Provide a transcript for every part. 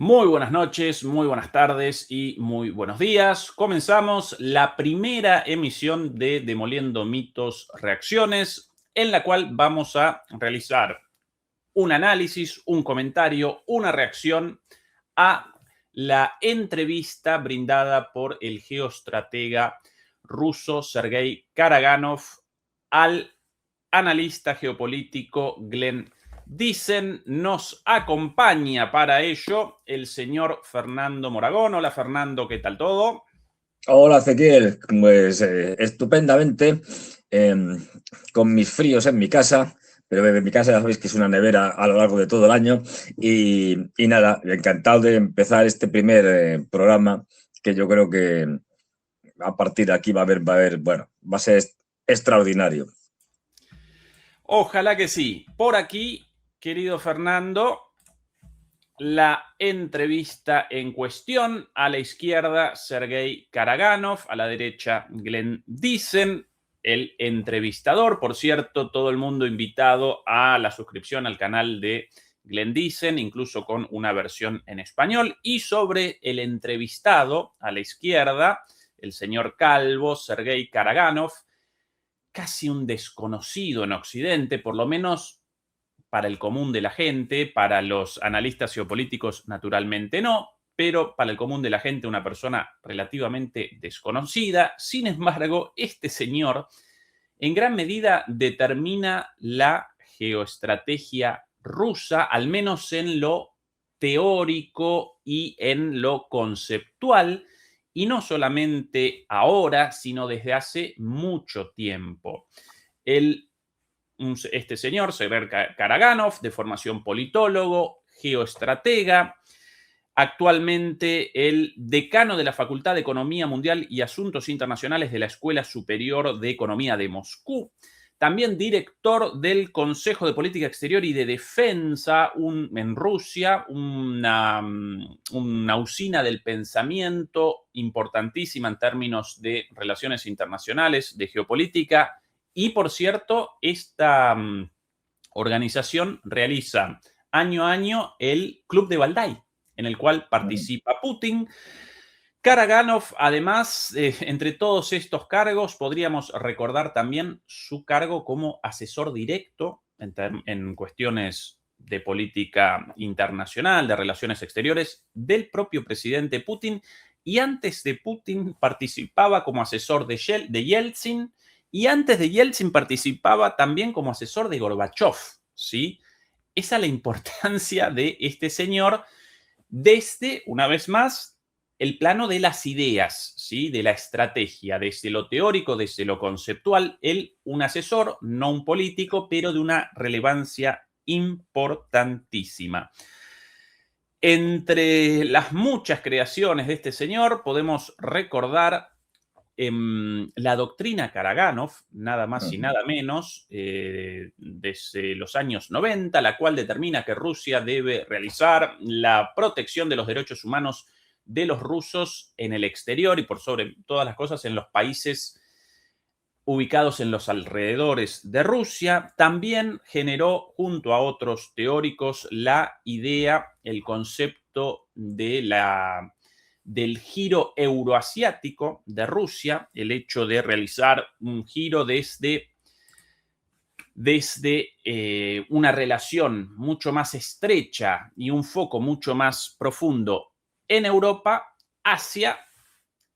Muy buenas noches, muy buenas tardes y muy buenos días. Comenzamos la primera emisión de Demoliendo Mitos Reacciones, en la cual vamos a realizar un análisis, un comentario, una reacción a la entrevista brindada por el geoestratega ruso Sergei Karaganov al analista geopolítico Glenn Dicen. Nos acompaña para ello el señor Fernando Moragón. Hola Fernando, ¿qué tal todo? Hola Ezequiel, pues estupendamente, con mis fríos en mi casa, pero en mi casa ya sabéis que es una nevera a lo largo de todo el año y nada, encantado de empezar este primer programa que yo creo que a partir de aquí bueno, va a ser extraordinario. Ojalá que sí. Por aquí, querido Fernando, la entrevista en cuestión. A la izquierda, Sergei Karaganov. A la derecha, Glenn Dicen, el entrevistador. Por cierto, todo el mundo invitado a la suscripción al canal de Glenn Dicen, incluso con una versión en español. Y sobre el entrevistado, a la izquierda, el señor Calvo, Sergei Karaganov, casi un desconocido en Occidente, por lo menos para el común de la gente, para los analistas geopolíticos naturalmente no, pero para el común de la gente una persona relativamente desconocida. Sin embargo, este señor en gran medida determina la geoestrategia rusa, al menos en lo teórico y en lo conceptual, y no solamente ahora, sino desde hace mucho tiempo. El este señor, Sergei Karaganov, de formación politólogo, geoestratega, actualmente el decano de la Facultad de Economía Mundial y Asuntos Internacionales de la Escuela Superior de Economía de Moscú, también director del Consejo de Política Exterior y de Defensa en Rusia, una usina del pensamiento importantísima en términos de relaciones internacionales, de geopolítica. Y por cierto, esta organización realiza año a año el Club de Valdai, en el cual participa Putin. Karaganov, además, entre todos estos cargos, podríamos recordar también su cargo como asesor directo en cuestiones de política internacional, de relaciones exteriores, del propio presidente Putin. Y antes de Putin participaba como asesor de Yeltsin, y antes de Yeltsin participaba también como asesor de Gorbachev, ¿sí? Esa es la importancia de este señor desde, una vez más, el plano de las ideas, ¿sí? De la estrategia, desde lo teórico, desde lo conceptual. Él, un asesor, no un político, pero de una relevancia importantísima. Entre las muchas creaciones de este señor podemos recordar la doctrina Karaganov, nada más y nada menos, desde los años 90, la cual determina que Rusia debe realizar la protección de los derechos humanos de los rusos en el exterior y por sobre todas las cosas en los países ubicados en los alrededores de Rusia. También generó, junto a otros teóricos, la idea, el concepto del giro euroasiático de Rusia, el hecho de realizar un giro desde una relación mucho más estrecha y un foco mucho más profundo en Europa hacia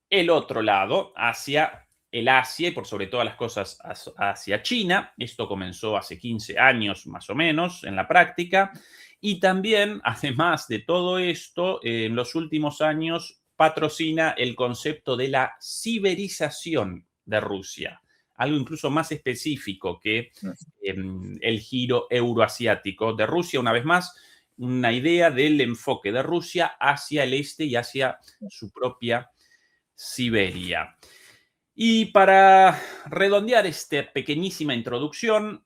el otro lado, hacia el Asia y por sobre todas las cosas hacia China. Esto comenzó hace 15 años más o menos en la práctica. Y también, además de todo esto, en los últimos años patrocina el concepto de la siberización de Rusia, algo incluso más específico que el giro euroasiático de Rusia. Una vez más, una idea del enfoque de Rusia hacia el este y hacia su propia Siberia. Y para redondear esta pequeñísima introducción,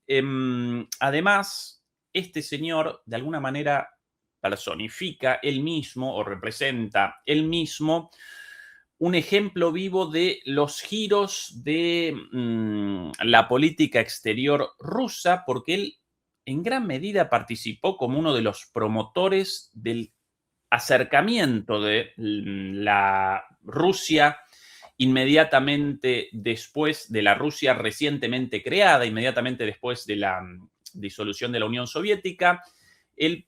además, este señor de alguna manera personifica él mismo o representa él mismo un ejemplo vivo de los giros de la política exterior rusa, porque él en gran medida participó como uno de los promotores del acercamiento de la Rusia inmediatamente después de la Rusia recientemente creada, inmediatamente después de la disolución de la Unión Soviética, él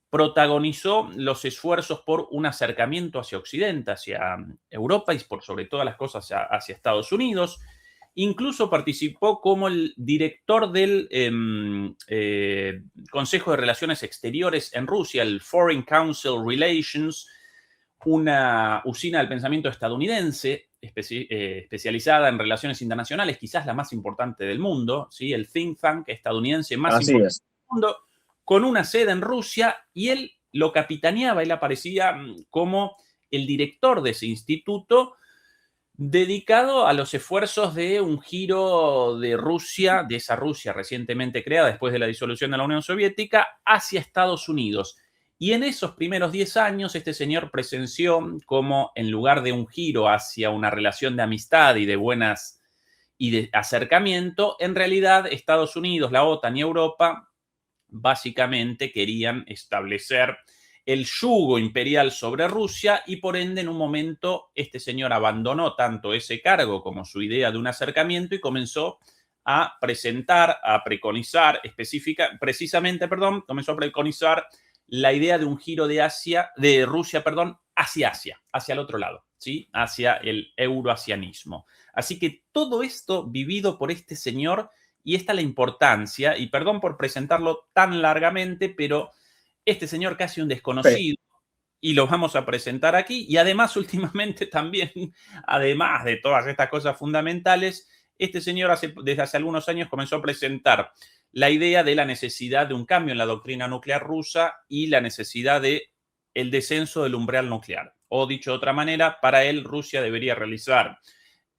protagonizó los esfuerzos por un acercamiento hacia Occidente, hacia Europa y por sobre todas las cosas hacia Estados Unidos. Incluso participó como el director del Consejo de Relaciones Exteriores en Rusia, el Foreign Council Relations, una usina del pensamiento estadounidense especializada en relaciones internacionales, quizás la más importante del mundo, ¿sí? El think tank estadounidense más importante del mundo, con una sede en Rusia, y él lo capitaneaba, él aparecía como el director de ese instituto, dedicado a los esfuerzos de un giro de Rusia, de esa Rusia recientemente creada después de la disolución de la Unión Soviética, hacia Estados Unidos. Y en esos primeros 10 años, este señor presenció cómo, en lugar de un giro hacia una relación de amistad y de acercamiento, en realidad Estados Unidos, la OTAN y Europa básicamente querían establecer el yugo imperial sobre Rusia, y por ende en un momento este señor abandonó tanto ese cargo como su idea de un acercamiento y comenzó a presentar, a preconizar comenzó a preconizar la idea de un giro de Rusia, hacia Asia, hacia el otro lado, ¿sí? Hacia el euroasianismo. Así que todo esto vivido por este señor, y esta la importancia, y perdón por presentarlo tan largamente, pero este señor casi un desconocido, y lo vamos a presentar aquí, y además últimamente también, además de todas estas cosas fundamentales, este señor desde hace algunos años comenzó a presentar la idea de la necesidad de un cambio en la doctrina nuclear rusa y la necesidad de el descenso del umbral nuclear. O dicho de otra manera, para él Rusia debería realizar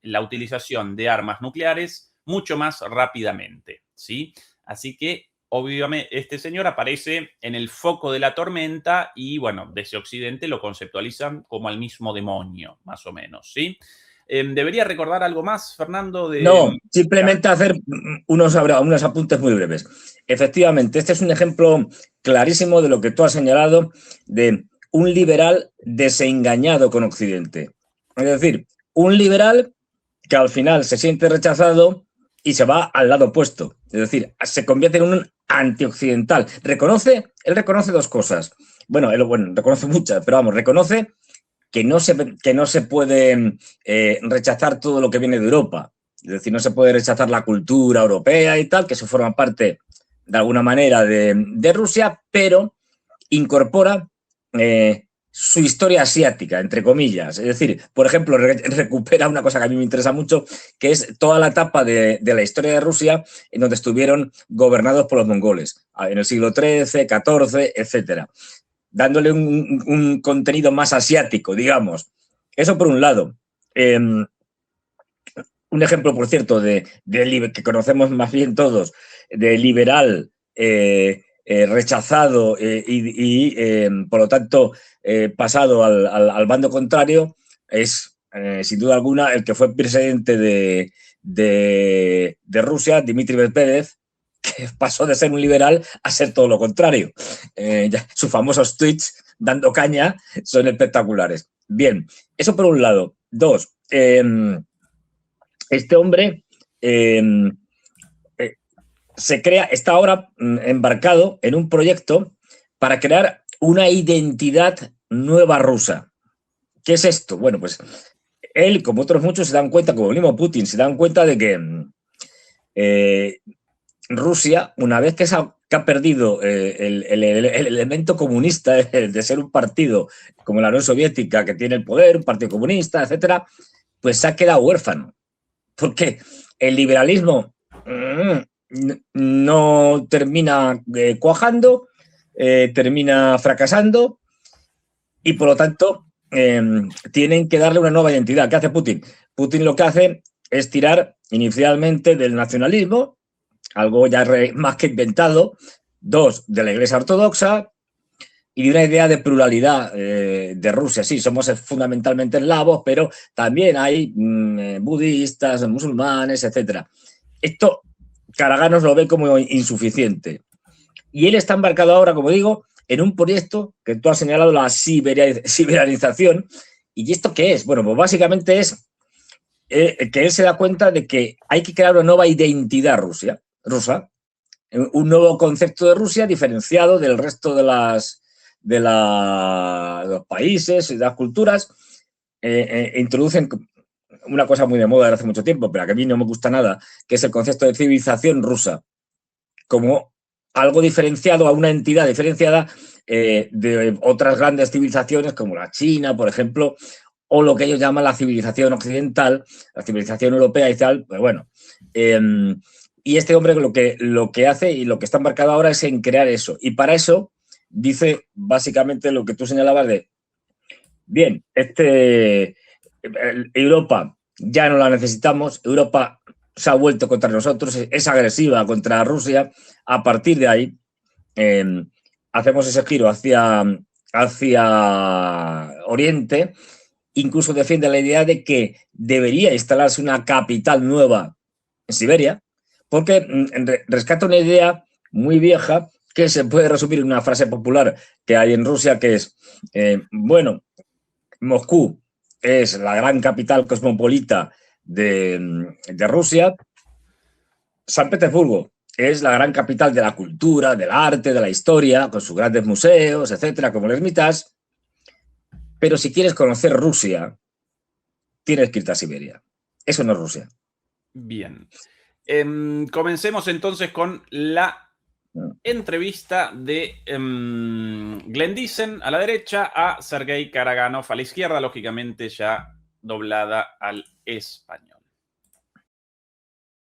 la utilización de armas nucleares mucho más rápidamente, ¿sí? Así que obviamente este señor aparece en el foco de la tormenta y, bueno, desde Occidente lo conceptualizan como al mismo demonio, más o menos, ¿sí? ¿Debería recordar algo más, Fernando? No, simplemente hacer unos apuntes muy breves. Efectivamente, este es un ejemplo clarísimo de lo que tú has señalado, de un liberal desengañado con Occidente. Es decir, un liberal que al final se siente rechazado y se va al lado opuesto. Es decir, se convierte en un antioccidental. Él reconoce dos cosas. Bueno, reconoce muchas, pero vamos, reconoce que no se puede rechazar todo lo que viene de Europa. Es decir, no se puede rechazar la cultura europea y tal, que eso forma parte, de alguna manera, de Rusia, pero incorpora su historia asiática, entre comillas. Es decir, por ejemplo, recupera una cosa que a mí me interesa mucho, que es toda la etapa de la historia de Rusia en donde estuvieron gobernados por los mongoles, en el siglo XIII, XIV, etcétera, dándole un contenido más asiático, digamos. Eso por un lado. Un ejemplo, por cierto, que conocemos más bien todos, de liberal rechazado y por lo tanto, pasado al bando contrario, es, sin duda alguna, el que fue presidente de Rusia, Dmitry Medvedev, que pasó de ser un liberal a ser todo lo contrario. Sus famosos tweets dando caña son espectaculares. Bien, eso por un lado. Dos, este hombre está ahora embarcado en un proyecto para crear una identidad nueva rusa. ¿Qué es esto? Bueno, pues él, como otros muchos, se dan cuenta, como el mismo Putin, se dan cuenta de que Rusia, una vez que ha perdido el elemento comunista de ser un partido como la Unión Soviética, que tiene el poder, un partido comunista, etcétera, pues se ha quedado huérfano. Porque el liberalismo no termina cuajando, termina fracasando, y por lo tanto tienen que darle una nueva identidad. ¿Qué hace Putin? Putin lo que hace es tirar inicialmente del nacionalismo, algo ya más que inventado, dos, de la Iglesia Ortodoxa, y de una idea de pluralidad de Rusia. Sí, somos fundamentalmente eslavos, pero también hay budistas, musulmanes, etc. Esto Karaganov lo ve como insuficiente. Y él está embarcado ahora, como digo, en un proyecto que tú has señalado, la siberianización. ¿Y esto qué es? Bueno, pues básicamente es que él se da cuenta de que hay que crear una nueva identidad rusa, un nuevo concepto de Rusia diferenciado del resto de los países y de las culturas. Introducen una cosa muy de moda desde hace mucho tiempo, pero que a mí no me gusta nada, que es el concepto de civilización rusa, como algo diferenciado, a una entidad diferenciada de otras grandes civilizaciones como la China, por ejemplo, o lo que ellos llaman la civilización occidental, la civilización europea y tal. Pues bueno, y este hombre lo que hace y lo que está embarcado ahora es en crear eso. Y para eso dice básicamente lo que tú señalabas de, bien, Europa ya no la necesitamos, Europa se ha vuelto contra nosotros, es agresiva contra Rusia. A partir de ahí, hacemos ese giro hacia Oriente. Incluso defiende la idea de que debería instalarse una capital nueva en Siberia, porque rescata una idea muy vieja que se puede resumir en una frase popular que hay en Rusia, que es, bueno, Moscú es la gran capital cosmopolita de Rusia. San Petersburgo es la gran capital de la cultura, del arte, de la historia, con sus grandes museos, etcétera, como el Hermitage. Pero si quieres conocer Rusia, tienes que irte a Siberia. Eso no es Rusia. Bien. Comencemos entonces con la entrevista de Glenn Diesen a la derecha a Sergei Karaganov a la izquierda, lógicamente ya doblada al español.